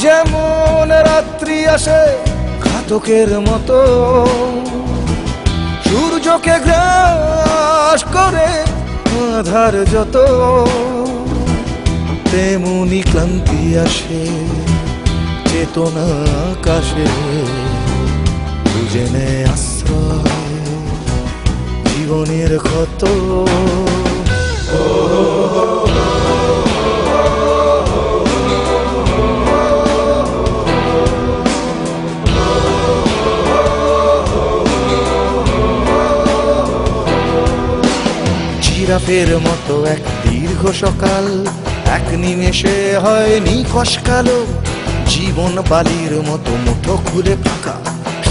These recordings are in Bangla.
যেমন রাত্রি আসে ঘাতকের মতো, সূর্যকে গ্রাস করে আধার যত, তেমনি ক্লান্তি আসে চেতনা আকাশে, বুঝে নেয় আশ্রয় জীবনের ক্ষত। জিরাফের মতো এক দীর্ঘ সকাল এক নিমেষে হয় নিকশ কালো, জীবন বালির মতো মুঠো খুলে ফাঁকা,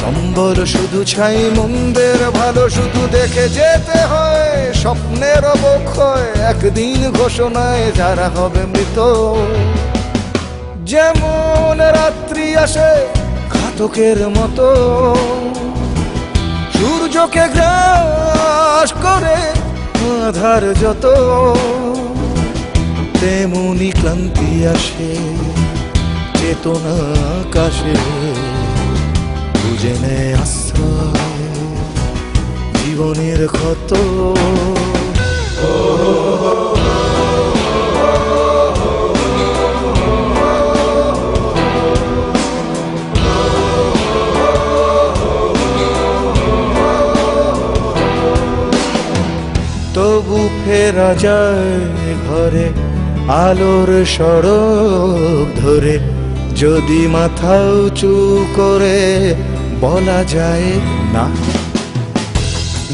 সম্বল শুধু ছাই মন্দের ভালো শুধু দেখে যেতে হয়, স্বপ্নের অবক্ষয় একদিন ঘোষণায় যারা হবে মৃত। যেমন রাত্রি আসে ঘাতকের মতো, সূর্যকে গ্রাস করে আধার যত, তেমনি ক্লান্তি আসে চেতনা আকাশে, বুঝে নেয় আশ্রয় জীবনের ক্ষত। তবু ফেরা যায় ঘরে আলোর সড়ক ধরে, যদি মাথা উঁচু করে বলা যায় না,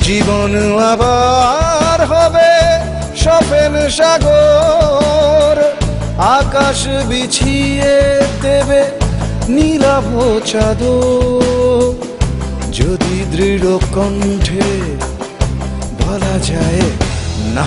জীবন আবার হবে সফেন সাগর, আকাশ বিছিয়ে দেবে নীলাভ চাদর, যদি দৃঢ় কণ্ঠে বলা যায় না।